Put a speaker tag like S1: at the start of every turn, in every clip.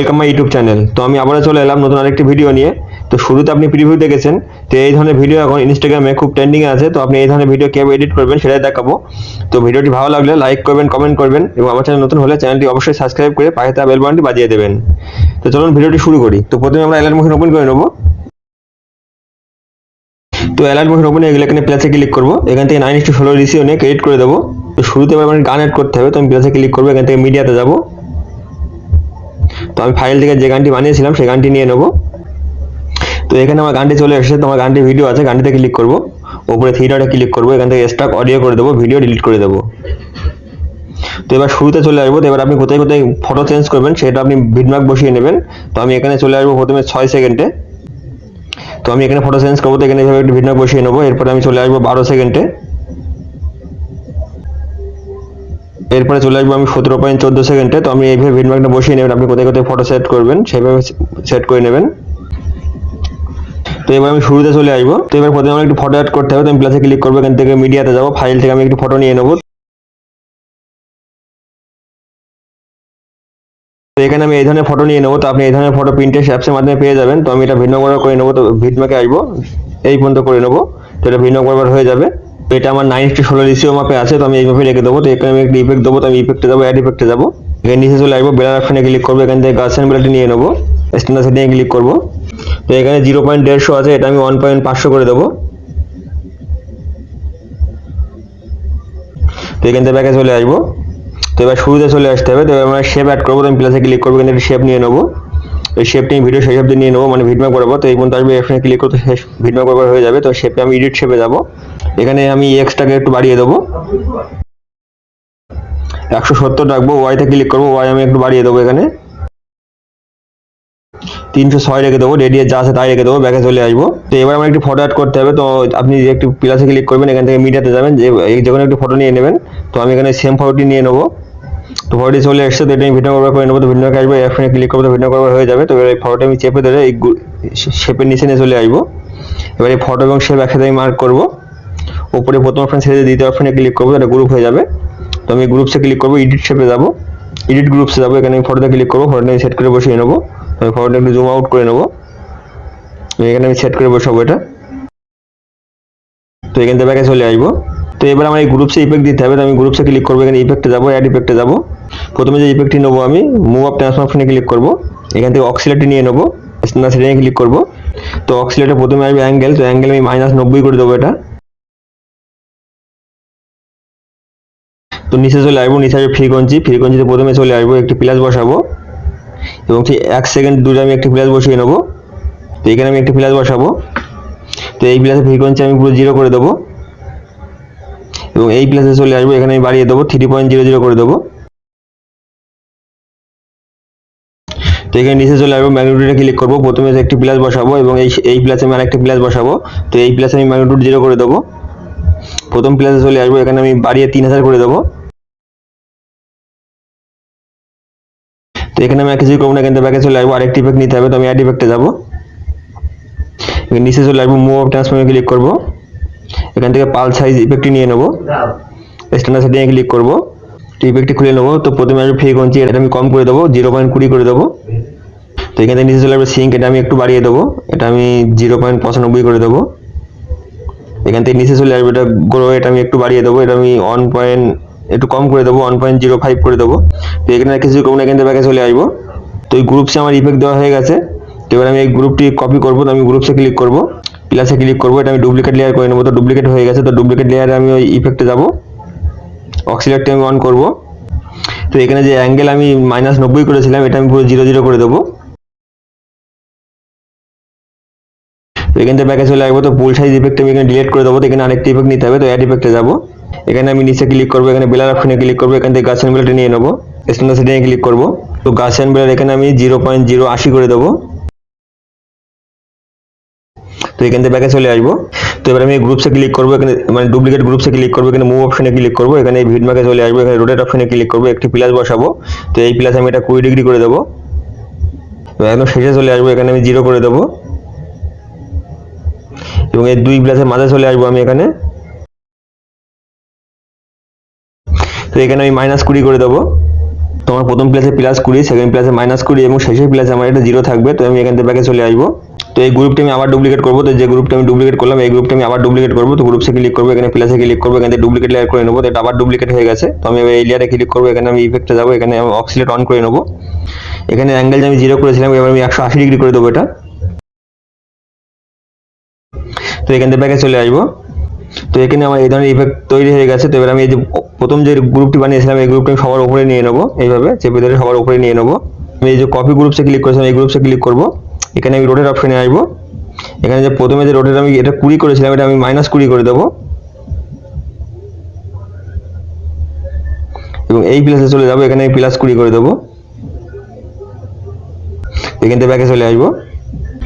S1: Welcome my YouTube channel. তো আমি আবারও চলে এলাম নতুন আরেকটি ভিডিও নিয়ে। তো শুরুতে আপনি প্রিভিউ দেখেছেন, তো এই ধরনের ভিডিও এখন ইনস্টাগ্রামে খুব ট্রেন্ডিং আছে। তো আপনি এই ধরনের ভিডিও কিভাবে এডিট করবেন সেটাই দেখাবো। তো ভিডিওটি ভালো লাগলে লাইক করবেন, কমেন্ট করবেন এবং আমার চ্যানেল নতুন হলে চ্যানেলটি অবশ্যই সাবস্ক্রাইব করে পাশে থাকা বেল বাটনটি বাজিয়ে দেবেন। তো চলুন ভিডিওটি শুরু করি। তো প্রথমে আমরা অ্যালার্ট মোশন ওপেন করে নেব। তো অ্যালার্ট মোশন ওপেন হয়ে গেলে এখানে প্লাসে ক্লিক করব। এখান থেকে 9:16 রেশিও নিয়ে ক্রেডিট করে দেবো। তো শুরুতে এবার গান অ্যাড করতে হবে, তো আমি প্লাসে ক্লিক করবো। এখান থেকে মিডিয়াতে যাব। তো আমি ফাইল থেকে যে গানটি বানিয়েছিলাম সেই গানটি নিয়ে নেব। তো এখানে আমার গানটি চলে এসেছে। তো আমার গানটি ভিডিও আছে, গানটিতে ক্লিক করব। উপরে থ্রি ডটে ক্লিক করব, এখান থেকে স্টক অডিও করে দেবো, ভিডিও ডিলিট করে দেবো। তো এবার শুরুতে চলে আসবো। তো এবার আপনি কোথায় কোথায় ফটো চেঞ্জ করবেন সেটা আপনি বিটমার্ক বসিয়ে নেবেন। তো আমি এখানে চলে আসবো প্রথমে 6 সেকেন্ডে। তো আমি এখানে ফটো চেঞ্জ করবো, তো এখানে এইভাবে একটু বিটমার্ক বসিয়ে নেবো। এরপরে আমি চলে আসবো 12 সেকেন্ডে। এরপরে চলে আসবো আমি 17.14 সেকেন্ডে। তো আমি এইভাবে বিটমার্কটা বসিয়ে নেবেন। আপনি কোথায় কোথায় ফটো সেট করবেন সেইভাবে সেট করে নেবেন। তো এবার আমি শুরুতে চলে আসবো। তো এবার প্রথমে আমার একটু ফটো অ্যাড করতে হবে। তো আমি প্লাসে ক্লিক করবো, এখান থেকে মিডিয়াতে যাবো, ফাইল থেকে আমি একটু ফটো নিয়ে নেবো। তো এখানে আমি এই ধরনের ফটো নিয়ে নেবো। তো আপনি এই ধরনের ফটো প্রিন্টেড অ্যাপসের মাধ্যমে পেয়ে যাবেন। তো আমি এটা ভিন্ন বরাবর করে নেবো। তো ভিটমার্কে আসবো, এই পর্যন্ত করে নেবো। তো এটা ভিন্ন বরাবর হয়ে যাবে। তো এটা আমার 9:16 রেশিও মাপে আছে। তো আমি এইভাবে রেখে দেবো। তো এখানে আমি একটা ইফেক্ট দেবো। তো আমি ইফেক্টে যাবো, অ্যাড ইফেক্টে যাবো। এখানে নিচে চলে আসবো, বেলার অপশনে ক্লিক করবো। এখান থেকে গাছ বেলাটি নিয়ে নেবো, স্ট্যান্ডার্ড সেটিংয়ে ক্লিক করবো। তো এখানে 0.150 আছে, এটা আমি 1.500 করে দেবো। তো এখান থেকে ব্যাকে চলে আসবো। তো এবার শুরুতে চলে আসতে হবে। তো আমরা শেপ অ্যাড করবো। তো আমি প্লাসে ক্লিক করবো, এখানে শেপ নিয়ে নেবো। এই শেপটি ভিডিও শেষ অব্দি নিয়ে নেবো, মানে ভিটমার্ক বরাবর। তো এই পর্যন্ত আসবে, এখানে ক্লিক করতে শেষ ভিটমার্ক বরাবর হয়ে যাবে। তো শেপে আমি এডিট শেপে যাবো। এখানে আমি এক্সটাকে একটু বাড়িয়ে দেবো, 170 রাখবো। ওয়াইতে ক্লিক করবো, ওয়াই আমি একটু বাড়িয়ে দেবো। এখানে 306 রেখে দেবো। রেডিয়াস যা আছে তাই রেখে দেবো। ব্যাকে চলে আসবো। তো এবার আমার একটু ফটো অ্যাড করতে হবে। তো আপনি যে একটু প্লাসে ক্লিক করবেন, এখান থেকে মিডিয়াতে যাবেন, যে কোনো একটু ফটো নিয়ে নেবেন। তো আমি এখানে সেম ফটোটি নিয়ে নেবো। তো ফটোটি চলে এসছে। তো এটা আমি ভিডিও কভার করে নেবো। তো ভিডিও আসবে, এখানে ক্লিক করবো, তো ভিডিও কভার হয়ে যাবে। তো এবার এই ফটোটা আমি চেপে ধরে এই শেপের নিচে নিয়ে চলে আসবো। এবার এই ফটো এবং শেপ একসাথে আমি মার্ক করবো। উপরে প্রথম অপশন ছেড়ে দ্বিতীয় অপশনে ক্লিক করবো, এটা গ্রুপ হয়ে যাবে। তো আমি গ্রুপসে ক্লিক করবো, এডিট শেপে যাবো, এডিট গ্রুপসে যাবো। এখানে আমি ফটোতে ক্লিক করবো, ফটোটা সেট করে বসিয়ে নেবো। আমি ফটোটা একটু জুম আউট করে নেবো। এখানে আমি সেট করে বসাবো এটা। তো এখান থেকে ব্যাকে চলে আসবো। তো এবার আমার এই গ্রুপসে ইফেক্ট দিতে হবে। তো আমি গ্রুপসে ক্লিক করবো, এখানে ইফেক্টে যাবো, অ্যাড ইফেক্টে যাবো। প্রথমে যে ইফেক্টটি নেবো আমি মুভ আপ ট্রান্সফর্ম অপশনে ক্লিক করবো। এখান থেকে অক্সিলেটটি নিয়ে নেবো, স্ট্যান্ডার্ড সেটিংয়ে ক্লিক করবো। তো অক্সিলেটে প্রথমে আসবে অ্যাঙ্গেল। তো অ্যাঙ্গেল আমি -90 করে দেবো এটা। তো নিচে চলে আসবো, নিচে আসবে ফ্রিকোয়েন্সিতে প্রথমে চলে আসবো, একটি প্লাস বসাবো এবং ঠিক 1 সেকেন্ড দূরে আমি একটি প্লাস বসিয়ে নেবো। তো এখানে আমি একটি প্লাস বসাবো। তো এই প্লাসের ফ্রিকোয়েন্সি আমি পুরো 0 করে দেবো এবং এই প্লাসে চলে আসবো, এখানে আমি বাড়িয়ে দেবো, 3.00 করে দেবো। তো এখানে নিচে চলে আসবো, ম্যাগনিটিউডে ক্লিক করবো, প্রথমে একটি প্লাস বসাবো এবং এই প্লাসে আমি আরেকটি প্লাস বসাবো। তো এই প্লাসে আমি ম্যাগনিটিউড 0 করে দেবো। প্রথম প্লাসে চলে আসবো, এখানে আমি বাড়িয়ে 3000 করে দেবো। তো এখানে আমি কিছুই করবো না, এখান থেকে ব্যাকে চলে আসবো, আরেকটি ইফেক্ট নিতে হবে। তো আমি অ্যাড ইফেক্টে যাবো, নিচে চলে আসবো, মুভ ট্রান্সফর্মে ক্লিক করবো। এখান থেকে পাল সাইজ ইফেক্টটি নিয়ে নেবো, স্ট্যান্ডার্ড সেটিংয়ে ক্লিক করবো। তো ইফেক্টটি খুলে নেবো। তো প্রথমে আসবে ফ্রিকোয়েন্সি, এটা আমি কম করে দেবো, 0.20 করে দেবো। তো এখান থেকে নিচে চলে আসবে সিঙ্ক, এটা আমি একটু বাড়িয়ে দেবো, এটা আমি 0.95 করে দেবো। এখান থেকে নিচে চলে আসবে, এটা গ্রো, এটা আমি একটু বাড়িয়ে দেবো, এটা আমি একটু কম করে দেবো, 1.05 করে দেবো। তো এখানে কিছু করবো না, এখান থেকে ব্যাকে চলে আসবো। তো এই গ্রুপসে আমার ইফেক্ট দেওয়া হয়ে গেছে। তো এবার আমি এই গ্রুপটি কপি করবো। তো আমি গ্রুপসে ক্লিক করবো, প্লাসে ক্লিক করবো, এটা আমি ডুপ্লিকেট লেয়ার করে নেবো। তো ডুপ্লিকেট হয়ে গেছে। তো ডুপ্লিকেট লেয়ারে আমি ওই ইফেক্টে যাবো, অক্সিলেটটি আমি অন করবো। তো এখানে যে অ্যাঙ্গেল আমি -90 করেছিলাম, এটা আমি পুরো 0 করে দেবো। তো এখান থেকে ব্যাকে চলে আসবো। তো ফুল সাইজ ইফেক্ট আমি এখানে ডিলিট করে দেবো। তো এখানে আরেকটি ইফেক্ট নিতে হবে। তো অ্যাড ইফেক্টে যাবো, এখানে আমি নিচে ক্লিক করবো, এখানে বেলার অপশনে ক্লিক করবো, এখান থেকে গাছেন বেলাটি নিয়ে নেবো, স্ট্যান্ডার্ড সেটিংয়ে ক্লিক করবো। তো গাছেন বেলার এখানে আমি 0.080 করে দেবো। তো এখান থেকে ব্যাকে চলে আসবো। তো এবার আমি গ্রুপসে ক্লিক করবো, এখানে মানে ডুপ্লিকেট গ্রুপসে ক্লিক করবো, এখানে মুভ অপশনে ক্লিক করবো, এখানে এই ভিটমার্কে চলে আসবো, এখানে রোটেট অপশনে ক্লিক করবো, একটি প্লাস বসাবো। তো এই প্লাস আমি এটা 20 ডিগ্রি করে দেবো। তো একদম শেষে চলে আসবো, এখানে আমি 0 করে দেবো এবং এই দুই প্লাসের মাঝে চলে আসবো আমি এখানে। তো এখানে আমি -20 করে দেবো। তো তো আমার প্রথম প্লেসে +20, সেকেন্ড প্লেসে -20 এবং শেষের প্লেসে আমার এটা 0 থাকবে। তো আমি এখান থেকে ব্যাকে চলে আসবো। তো এই গ্রুপটি আমি আবার ডুপ্লিকেট করবো। তো যে গ্রুপটা আমি ডুপ্লিকেট করলাম এই গ্রুপটা আমি আবার ডুপ্লিকেট করবো। তো গ্রুপসে ক্লিক করবো, এখানে প্লাসে ক্লিক করবো, এখান থেকে ডুপ্লিকেট লেয়ার করে নেবো। তো এটা আবার ডুপ্লিকেট হয়ে গেছে। তো আমি এই লেয়ারে ক্লিক করবো, এখানে আমি ইফেক্টে যাবো, এখানে আমি অক্সিলেট অন করে নেবো। এখানে অ্যাঙ্গেল আমি 0 করেছিলাম, এবার আমি 180 ডিগ্রি করে দেবো এটা। তো এখান থেকে ব্যাকে চলে আসবো। তো এখানে আমার এই ধরনের ইফেক্ট তৈরি হয়ে গেছে। তো এবার আমি এই যে প্রথম যে গ্রুপটি বানিয়েছিলাম এই গ্রুপটা আমি সবার উপরে নিয়ে নেবো, এইভাবে চেপে ধরে সবার উপরে নিয়ে নেবো। আমি এই যে কপি গ্রুপসে ক্লিক করেছিলাম এই গ্রুপসে ক্লিক করবো, এখানে আমি রোটেট অপশনে আসবো। এখানে যে প্রথমে যে রোটেট আমি এটা 20 করেছিলাম এটা আমি -20 করে দেবো এবং এই প্লেসে চলে যাবো, এখানে আমি +20 করে দেবো। এখান থেকে ব্যাকে চলে আসবো।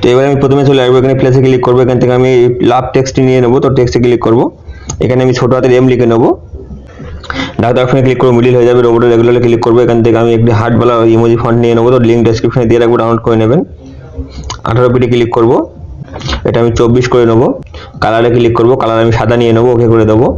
S1: তো এবার আমি প্রথমে চলে আসবো, এখানে প্লেসে ক্লিক করবো, এখান থেকে আমি লাভ টেক্সট নিয়ে নেবো। তো টেক্সটে ক্লিক করবো, এখানে আমি ছোট হাতের M লিখে নেবো। ডাক অপশনে ক্লিক করবো, মিডিল হয়ে যাবে, রোবটের রেগুলারে ক্লিক করবো, এখান থেকে আমি একটি হার্টওয়ালা ইমোজি ফন্ট নিয়ে নেবো। তো লিঙ্ক ডেসক্রিপশনে দিয়ে রাখবো, ডাউনলোড করে নেবেন। 18 পিটি ক্লিক করবো, এটা আমি 24 করে নেবো। কালারে ক্লিক করবো, কালার আমি সাদা নিয়ে নেবো, ওকে করে দেবো।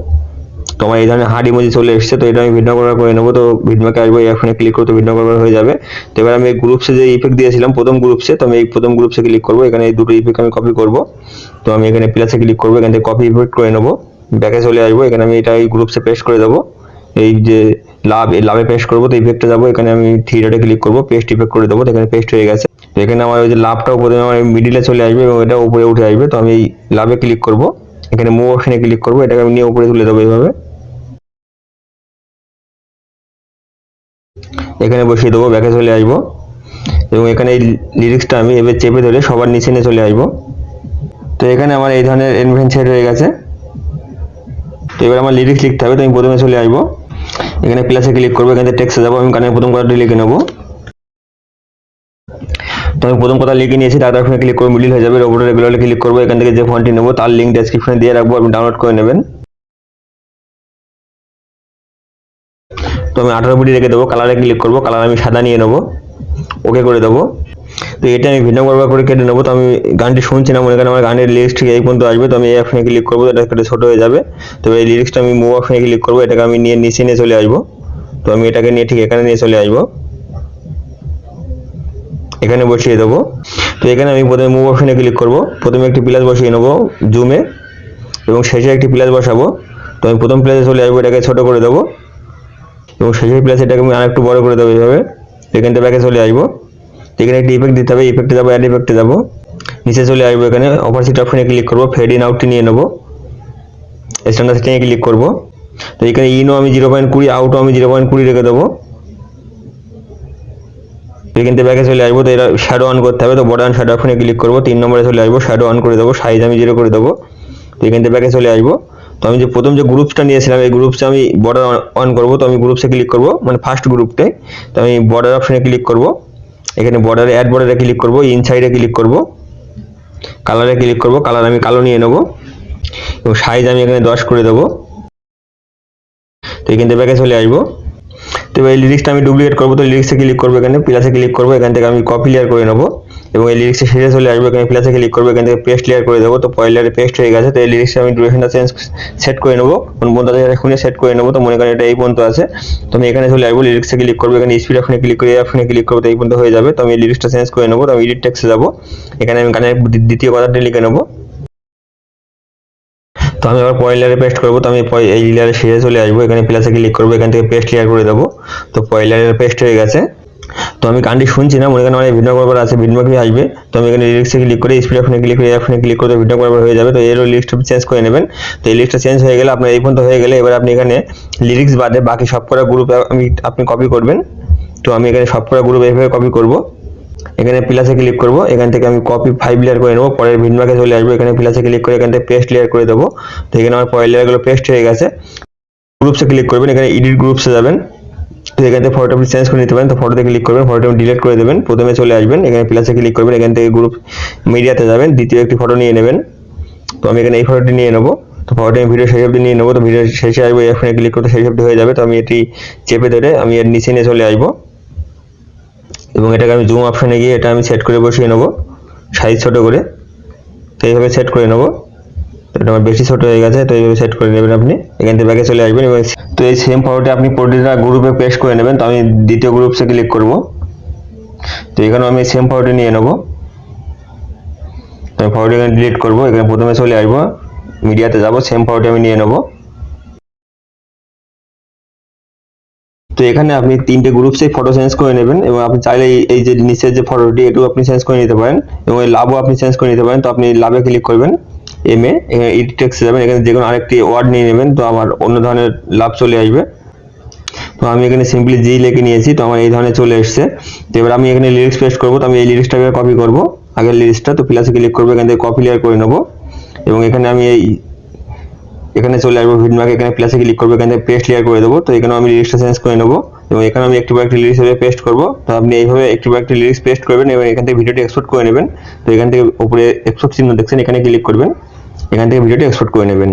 S1: তো আমার এই ধরনের হার্ট ইমোজি চলে এসেছে। তো এটা আমি ভিডিও কভার করে নেবো। তো ভিডিওকে আসবো, এই অপশনে ক্লিক করতে ভিডিও কভার হয়ে যাবে। তো এবার আমি এই গ্রুপসে যে ইফেক্ট দিয়েছিলাম প্রথম গ্রুপসে, তো আমি এই প্রথম গ্রুপসে ক্লিক করবো, এখানে এই দুটো ইফেক্ট আমি কপি করবো। তো আমি এখানে প্লাসে ক্লিক করবো, এখান থেকে কপি ইফেক্ট করে নেবো, ব্যাকে চলে আসবো, এখানে আমি এটা এই গ্রুপসে পেস্ট করে দেবো। এই যে লাভ, এই লাভে পেস্ট করবো। তো ইফেক্টে যাবো, এখানে আমি 3 ডটে ক্লিক করবো, পেস্ট ইফেক্ট করে দেবো। তো এখানে পেস্ট হয়ে গেছে। তো এখানে আমার ওই যে লাভটাও প্রথমে আমার মিডিলে চলে আসবে এবং এটা উপরে উঠে আসবে। তো আমি এই লাভে ক্লিক করবো, এখানে মুভ অপশনে ক্লিক করবো, এটাকে আমি নিয়ে উপরে তুলে দেবো এইভাবে, এখানে বসিয়ে দেবো, ব্যাকে চলে আসবো এবং এখানে এই লিরিক্সটা আমি এবার চেপে ধরে সবার নিচে নিয়ে চলে আসবো। তো এখানে আমার এই ধরনের এনভেন সেট হয়ে গেছে। তো এবার আমার লিরিক্স লিখতে হবে। তো আমি প্রথমে চলে আসবো, এখানে প্লাসে ক্লিক করবো, এখানে টেক্সটে যাবো, আমি গানের প্রথম কথাটি লিখে নেবো। তো আমি প্রথম কথা লিখে নিয়েছি, তার অপশনে ক্লিক করবো, মিডিল হয়ে যাবে, রোবটের রেগুলারে ক্লিক করবো, এখান থেকে যে ফন্টটি নেবো তার লিঙ্ক ডেসক্রিপশনে দিয়ে রাখবো, আপনি ডাউনলোড করে নেবেন। তো আমি 18 পিটি রেখে দেবো, কালারে ক্লিক করবো, কালার আমি সাদা নিয়ে নেবো, ওকে করে দেবো। তো এটা আমি ভিডিও করবার করে কেটে নেবো। তো আমি গানটি শুনছি না, মনে করেন আমার গানের লিরিক্স ঠিক এই পর্যন্ত আসবে। তো আমি এই অপশনে ক্লিক করবো, এটা কেটে ছোট হয়ে যাবে। তো এই লিরিক্সটা আমি মুভ অপশনে ক্লিক করবো, এটাকে আমি নিয়ে নিচে নিয়ে চলে আসবো। তো আমি এটাকে নিয়ে ঠিক এখানে নিয়ে চলে আসবো, এখানে বসিয়ে দেবো। তো এখানে আমি প্রথমে মুভ অপশনে ক্লিক করবো, প্রথমে একটি প্লাস বসিয়ে নেবো জুমে এবং শেষে একটি প্লাস বসাবো। তো আমি প্রথম প্লেসে চলে আসবো, এটাকে ছোট করে দেবো এবং শেষের প্লেসে এটাকে আমি আরেকটু বড় করে দেবো এইভাবে। এখান থেকে ব্যাকে চলে আসবো, এখানে একটি ইফেক্ট দিতে হবে, ইফেক্টে যাবো, অ্যাড ইফেক্টে যাবো, নিচে চলে আসবো, এখানে অপারসিটি অপশনে ক্লিক করবো, ফেড ইন আউটটি নিয়ে নেবো, স্ট্যান্ডার্ড সেটিংয়ে ক্লিক করবো। তো এখানে ইনও আমি 0.20, আউটও আমি 0.20 রেখে দেবো। এখান থেকে ব্যাকে চলে আসবো। তো এটা শ্যাডো অন করতে হবে। তো বর্ডার অন শ্যাডো অপশনে ক্লিক করবো, 3 নম্বরে চলে আসবো, শ্যাডো অন করে দেবো, সাইজ আমি 0 করে দেবো। তো এখান থেকে ব্যাকে চলে আসবো। তো আমি যে প্রথম যে গ্রুপসটা নিয়েছিলাম এই গ্রুপসটা আমি বর্ডার অন করবো। তো আমি গ্রুপসে ক্লিক করবো, মানে ফার্স্ট গ্রুপটাই। তো আমি বর্ডার অপশনে ক্লিক করবো, এখানে বর্ডারে অ্যাড বর্ডারে ক্লিক করবো, ইনসাইডে ক্লিক করবো, কালারে ক্লিক করবো, কালার আমি কালো নিয়ে নেবো এবং সাইজ আমি এখানে 10 করে দেবো। তো এখান থেকে ব্যাকে চলে আসবো। তো এই লিরিক্সটা আমি ডুপ্লিকেট করবো। তো লিরিক্সে ক্লিক করবো, এখানে প্লাসে ক্লিক করবো, এখান থেকে আমি কপি লেয়ার করে নেবো এবং এই লিরিক্সে শেষে চলে আসবো, এখানে প্লাসে ক্লিক করবো, এখান থেকে পেস্ট লেয়ার করে দেবো। তো পরের লেয়ারে পেস্ট হয়ে গেছে। তো এই লিরিক্সে আমি ডিউরেশনটা সেট করে নেবো, কোন পর্যন্ত আছে এখানে সেট করে নেবো। তো মনে করেন এটা এই পর্যন্ত আছে। তো আমি এখানে চলে আসবো, লিরিক্সে ক্লিক করবো, এখানে স্পিড অপশনে ক্লিক করে এই অপশনে ক্লিক করবো, তো এই পর্যন্ত হয়ে যাবে। তো আমি লিরিক্সটা চেঞ্জ করে নেবো। তো আমি এডিট টেক্সটে যাবো, এখানে আমি গানের দ্বিতীয় কথাটি লিখে নেবো। তো আমি আবার পরের লেয়ারে পেস্ট করবো। তো আমি এই লেয়ারে শেষে চলে আসবো, এখানে প্লাসে ক্লিক করবো, এখান থেকে পেস্ট লেয়ার করে দেবো। তো পরের লেয়ারে পেস্ট হয়ে গেছে। তো আমি গানটি শুনছি না, মনে করেন আমার ভিডিও করবার আছে, ভিডিও কি আসবে। তো আমি এখানে লিরিক্সে ক্লিক করে স্পিড অপশনে ক্লিক করে অপশনে ক্লিক করে ভিডিও করবার হয়ে যাবে। তো এরও লিস্টটা চেঞ্জ করে নেবেন। তো এই লিস্টটা চেঞ্জ হয়ে গেলে আপনার এই পর্যন্ত হয়ে গেলে এবার আপনি এখানে লিরিক্স বাদে বাকি সবকটা গ্রুপ আপনি কপি করবেন। তো আমি এখানে সবকটা গ্রুপ এইভাবে কপি করব। এখানে প্লাসে ক্লিক করব, এখান থেকে আমি কপি 5 লেয়ার করে নেব, পরের ভিনমাকে চলে আসবো, এখানে প্লাসে ক্লিক করে এখান থেকে পেস্ট লেয়ার করে দেবো। তো এখানে আমার পরের লেয়ারগুলো পেস্ট হয়ে গেছে। গ্রুপসে ক্লিক করবেন, এখানে এডিট গ্রুপসে যাবেন। তো এখান থেকে ফটোটা আপনি চেঞ্জ করে নিতে পারেন। তো ফটোতে ক্লিক করবেন, ফটোটা ডিলিট করে দেবেন, প্রথমে চলে আসবেন, এখানে প্লাসে ক্লিক করবেন, এখান থেকে গ্রুপ মিডিয়াতে যাবেন, দ্বিতীয় একটি ফটো নিয়ে নেবেন। তো আমি এখানে এই ফটোটি নিয়ে নেবো। তো ফটোটি আমি ভিডিও শেষ অবধি নিয়ে নেবো। তো ভিডিও শেষে আসবো, এখানে ক্লিক করতে শেষ অবধি হয়ে যাবে। তো আমি এটি চেপে ধরে আমি এর নিচে নিয়ে চলে আসবো এবং এটাকে আমি জুম অপশনে গিয়ে এটা আমি সেট করে বসিয়ে নেবো, সাইজ ছোট করে। তো এইভাবে সেট করে নেবো। তো এটা আমার বেশি ছোট হয়ে গেছে, তো এইভাবে সেট করে নেবেন আপনি। এখান থেকে ব্যাকে চলে আসবেন এবং তো এই সেম ফটোটা আপনি প্রতিটা গ্রুপে পেস্ট করে নেবেন। তো আমি দ্বিতীয় গ্রুপসে ক্লিক করব। তো এখানে আমি সেম ফটোটি নিয়ে নেব। তো আমি ফটোটি এখানে ডিলিট করব। এখানে প্রথমে চলে আসবো, মিডিয়াতে যাব, সেম ফটোটি আমি নিয়ে নেব। তো এখানে আপনি তিনটে গ্রুপসে ফটো চেঞ্জ করে নেবেন এবং আপনি চাইলে এই যে নিচের যে ফটোটি এটাও আপনি চেঞ্জ করে নিতে পারেন এবং এই লাভও আপনি চেঞ্জ করে নিতে পারেন। তো আপনি লাভে ক্লিক করবেন, এখানে এডিট টেক্সটে যাবেন, এখানে যে কোনো আরেকটি ওয়ার্ড নিয়ে নেবেন। তো আমার অন্য ধরনের লাভ চলে আসবে। তো আমি এখানে সিম্পলি জি লিখে নিয়েছি, তো আমার এই ধরনের চলে এসেছে। তো এবার আমি এখানে লিরিক্স পেস্ট করবো। তো আমি এই লিরিক্সটাকে কপি করব, আগের লিরিক্সটা। তো প্লাসে ক্লিক করবো, এখান থেকে কপি লেয়ার করে নেবো এবং এখানে আমি এখানে চলে আসবো ফিডব্যাক, এখানে প্লাসে ক্লিক করবো, এখান থেকে পেস্ট লেয়ার করে দেবো। তো এখানে আমি লিরিক্সটা চেঞ্জ করে নেবো এবং এখানে আমি একটি লিরিক্স হিসেবে পেস্ট করবো। তো আপনি এইভাবে একটি লিরিক্স পেস্ট করবেন এবং এখান থেকে ভিডিওটি এক্সপোর্ট করে নেবেন। তো এখান থেকে উপরে এক্সপোর্ট চিহ্ন দেখছেন, এখানে ক্লিক করবেন, এখান থেকে ভিডিওটি এক্সপোর্ট করে নেবেন।